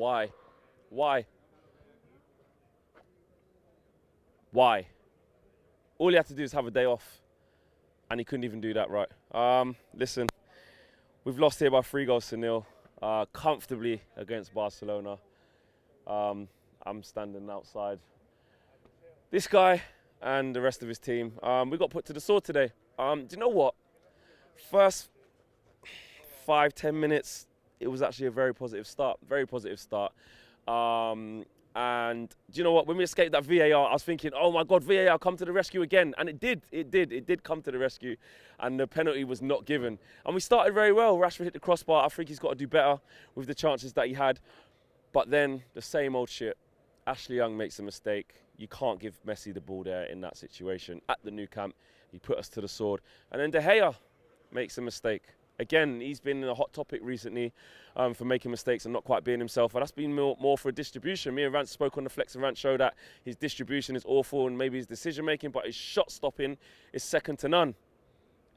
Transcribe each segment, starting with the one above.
Why? Why? Why? All he had to do is have a day off, and he couldn't even do that right. Listen, we've lost here by 3-0 comfortably against Barcelona. I'm standing outside this guy and the rest of his team. We got put to the sword today. Do you know what? First 5-10 minutes, it was actually a very positive start. And do you know what? When we escaped that VAR, I was thinking, oh my God, VAR, come to the rescue again. And it did come to the rescue. And the penalty was not given. And we started very well. Rashford hit the crossbar. I think he's got to do better with the chances that he had. But then the same old shit. Ashley Young makes a mistake. You can't give Messi the ball there in that situation. At the Nou Camp, he put us to the sword. And then De Gea makes a mistake. Again, he's been a hot topic recently for making mistakes and not quite being himself. And that's been more for distribution. Me and Rance spoke on the Flex and Rant show that his distribution is awful and maybe his decision making, but his shot stopping is second to none.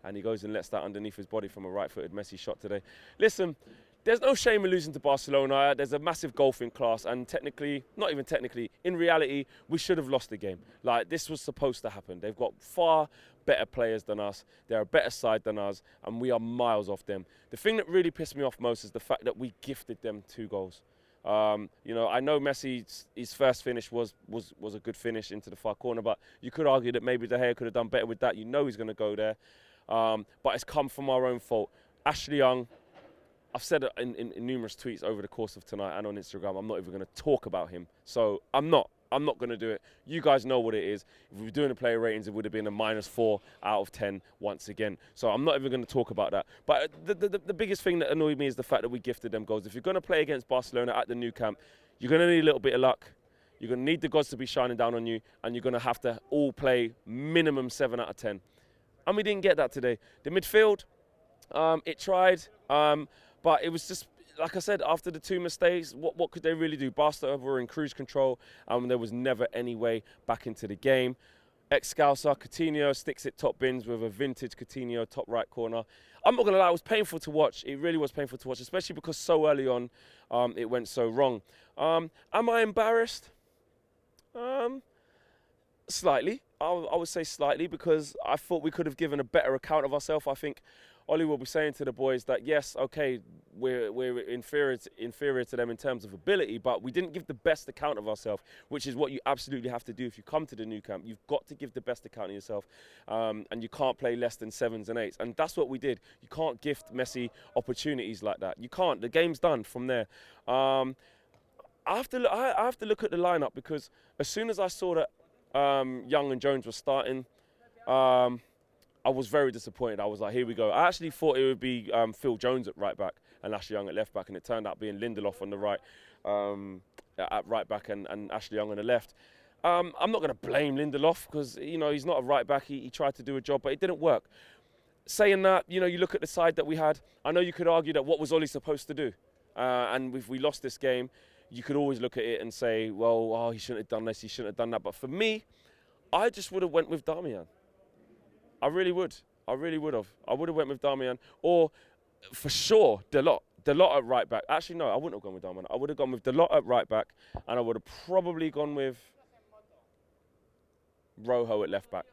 And he goes and lets that underneath his body from a right-footed Messi shot today. Listen, there's no shame in losing to Barcelona. There's a massive gulf in class, and technically, not even technically, in reality, we should have lost the game. Like, this was supposed to happen. They've got far better players than us. They're a better side than us, and we are miles off them. The thing that really pissed me off most is the fact that we gifted them 2 goals. You know, I know Messi's his first finish was a good finish into the far corner, but you could argue that maybe De Gea could have done better with that. You know he's going to go there. But it's come from our own fault. Ashley Young, I've said it in numerous tweets over the course of tonight and on Instagram, I'm not even going to talk about him. So I'm not going to do it. You guys know what it is. If we were doing the player ratings, it would have been a -4 out of 10 once again. So I'm not even going to talk about that. But the biggest thing that annoyed me is the fact that we gifted them goals. If you're going to play against Barcelona at the Nou Camp, you're going to need a little bit of luck. You're going to need the gods to be shining down on you, and you're going to have to all play minimum 7 out of 10. And we didn't get that today. The midfield, it tried, but it was just, like I said, after the 2 mistakes, what could they really do? Barca were in cruise control, and there was never any way back into the game. Ex-Scouser, Coutinho sticks it top bins with a vintage Coutinho top right corner. I'm not going to lie, it was painful to watch. It really was painful to watch, especially because so early on it went so wrong. Am I embarrassed? Slightly. I would say slightly, because I thought we could have given a better account of ourselves. I think Ollie will be saying to the boys that, yes, okay, we're inferior to them in terms of ability, but we didn't give the best account of ourselves, which is what you absolutely have to do if you come to the Nou Camp. You've got to give the best account of yourself, and you can't play less than 7s and 8s. And that's what we did. You can't gift Messi opportunities like that. You can't. The game's done from there. I have to look at the lineup, because as soon as I saw that Young and Jones were starting, I was very disappointed. I was like, here we go. I actually thought it would be Phil Jones at right back and Ashley Young at left back, and it turned out being Lindelof on the right, at right back, and Ashley Young on the left. I'm not going to blame Lindelof, because, you know, he's not a right back. He tried to do a job, but it didn't work. Saying that, you know, you look at the side that we had. I know you could argue that what was Ollie supposed to do? And if we lost this game, you could always look at it and say, well, oh, he shouldn't have done this, he shouldn't have done that. But for me, I just would have went with Darmian. I really would. I really would have. I would have went with Darmian. Or, for sure, Dalot. Dalot at right back. Actually, no, I wouldn't have gone with Darmian. I would have gone with Dalot at right back, and I would have probably gone with Rojo at left back.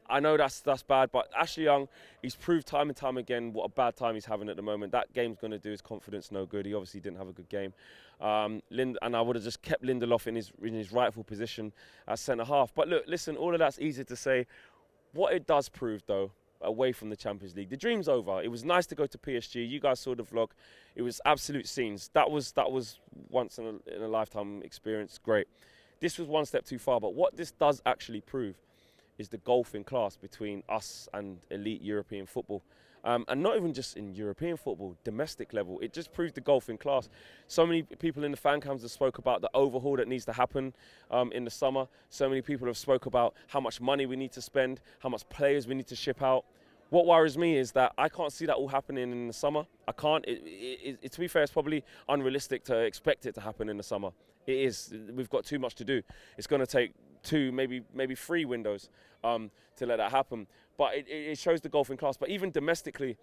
I know that's bad, but Ashley Young, he's proved time and time again what a bad time he's having at the moment. That game's going to do his confidence no good. He obviously didn't have a good game. And I would have just kept Lindelof in his rightful position as centre-half. But look, listen, all of that's easy to say. What it does prove, though, away from the Champions League, the dream's over. It was nice to go to PSG. You guys saw the vlog. It was absolute scenes. That was once in a lifetime experience. Great. This was one step too far. But what this does actually prove is the gulf in class between us and elite European football. And not even just in European football, domestic level. It just proves the gulf in class. So many people in the fan cams have spoke about the overhaul that needs to happen in the summer. So many people have spoke about how much money we need to spend, how much players we need to ship out. What worries me is that I can't see that all happening in the summer. I can't. To be fair, it's probably unrealistic to expect it to happen in the summer. It is. We've got too much to do. It's going to take 2, maybe 3 windows to let that happen. But it shows the gulf in class. But even domestically,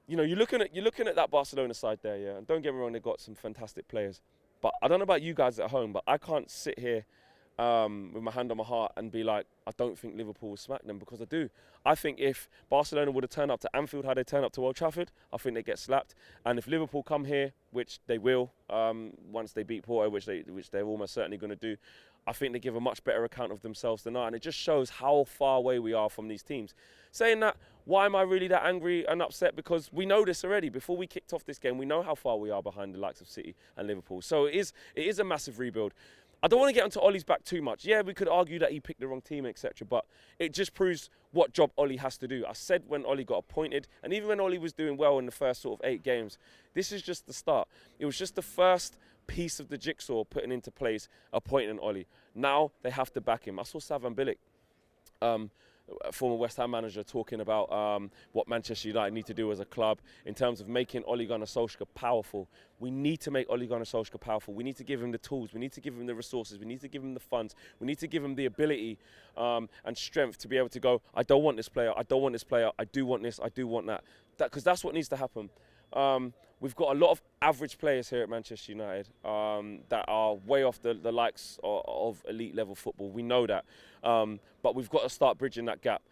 you know, you're looking at that Barcelona side there, yeah. And don't get me wrong, they've got some fantastic players. But I don't know about you guys at home, but I can't sit here with my hand on my heart and be like, I don't think Liverpool will smack them, because I do. I think if Barcelona would have turned up to Anfield, how they turn up to Old Trafford, I think they get slapped. And if Liverpool come here, which they will, once they beat Porto, which they're almost certainly going to do, I think they give a much better account of themselves tonight. And it just shows how far away we are from these teams. Saying that, why am I really that angry and upset? Because we know this already. Before we kicked off this game, we know how far we are behind the likes of City and Liverpool. So it is a massive rebuild. I don't want to get onto Ollie's back too much. Yeah, we could argue that he picked the wrong team, etc. But it just proves what job Ollie has to do. I said when Ollie got appointed, and even when Ollie was doing well in the first sort of 8 games, this is just the start. It was just the first piece of the jigsaw putting into place, appointing Ollie. Now they have to back him. I saw Slaven Bilic, former West Ham manager, talking about what Manchester United need to do as a club in terms of making Ole Gunnar Solskjaer powerful. We need to make Ole Gunnar Solskjaer powerful. We need to give him the tools. We need to give him the resources. We need to give him the funds. We need to give him the ability and strength to be able to go, I don't want this player. I don't want this player. I do want this. I do want that. Because that's what needs to happen. We've got a lot of average players here at Manchester United that are way off the likes of elite level football. We know that. But we've got to start bridging that gap.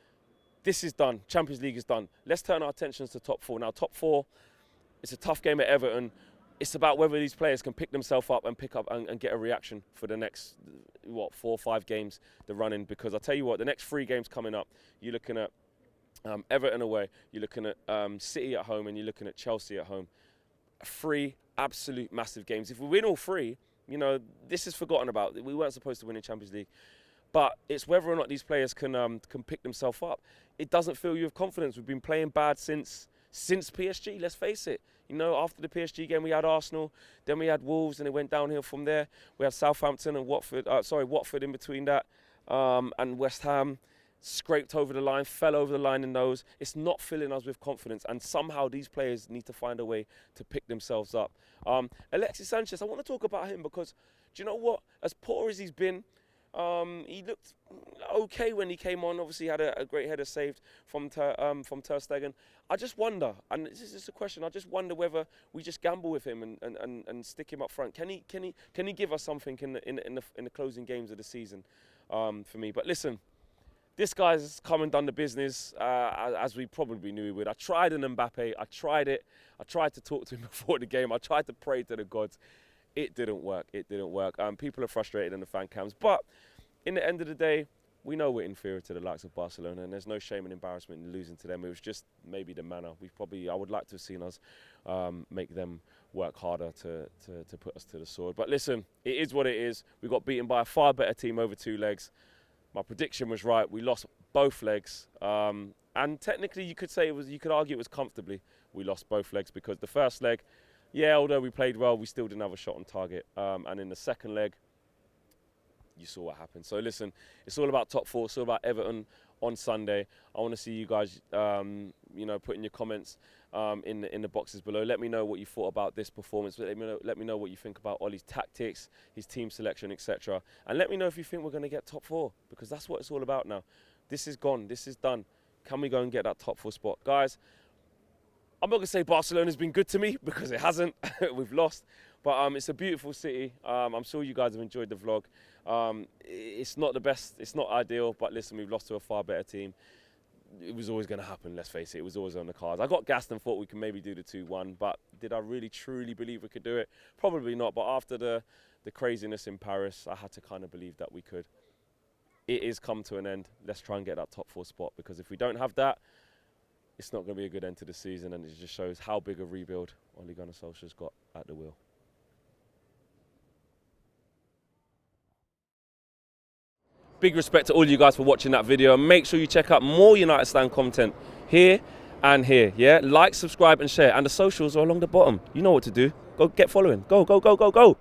This is done. Champions League is done. Let's turn our attentions to top 4. Now, top 4, it's a tough game at Everton. It's about whether these players can pick themselves up and pick up and get a reaction for the next, 4 or 5 games they're running. Because I'll tell you what, the next 3 games coming up, you're looking at Everton away, you're looking at City at home, and you're looking at Chelsea at home. 3 absolute massive games. If we win all 3, you know, this is forgotten about. We weren't supposed to win in Champions League. But it's whether or not these players can pick themselves up. It doesn't fill you with confidence. We've been playing bad since PSG, let's face it. You know, after the PSG game, we had Arsenal, then we had Wolves, and it went downhill from there. We had Southampton and Watford in between that, and West Ham. Scraped over the line, fell over the line in those. It's not filling us with confidence, and somehow these players need to find a way to pick themselves up. Alexis Sanchez, I want to talk about him because, do you know what? As poor as he's been, he looked okay when he came on. Obviously, he had a great header saved from Ter Stegen. I just wonder, and this is just a question, I just wonder whether we just gamble with him and stick him up front. Can he give us something in the closing games of the season for me? But listen, this guy's come and done the business as we probably knew he would. I tried an Mbappe. I tried it. I tried to talk to him before the game. I tried to pray to the gods. It didn't work. It didn't work. People are frustrated in the fan cams. But in the end of the day, we know we're inferior to the likes of Barcelona, and there's no shame and embarrassment in losing to them. It was just maybe the manner. I would like to have seen us make them work harder to put us to the sword. But listen, it is what it is. We got beaten by a far better team over 2 legs. My prediction was right. We lost both legs, and technically you could argue it was comfortably. We lost both legs because the first leg, yeah, although we played well, we still didn't have a shot on target. And in the second leg, you saw what happened. So listen, it's all about top 4. It's all about Everton on Sunday. I want to see you guys, put in your comments in the boxes below. Let me know what you thought about this performance. Let me know what you think about Ollie's tactics, his team selection, etc. And let me know if you think we're going to get top 4, because that's what it's all about now. This is gone. This is done. Can we go and get that top 4 spot? Guys, I'm not going to say Barcelona's been good to me, because it hasn't. We've lost. But it's a beautiful city. I'm sure you guys have enjoyed the vlog. It's not the best. It's not ideal. But listen, we've lost to a far better team. It was always going to happen, let's face it. It was always on the cards. I got gassed and thought we could maybe do the 2-1. But did I really, truly believe we could do it? Probably not. But after the craziness in Paris, I had to kind of believe that we could. It is come to an end. Let's try and get that top 4 spot. Because if we don't have that, it's not going to be a good end to the season. And it just shows how big a rebuild Ole Gunnar Solskjaer's got at the wheel. Big respect to all you guys for watching that video, and make sure you check out more United Stand content here and here, yeah? Like, subscribe and share, and the socials are along the bottom. You know what to do. Go get following. Go, go, go, go, go.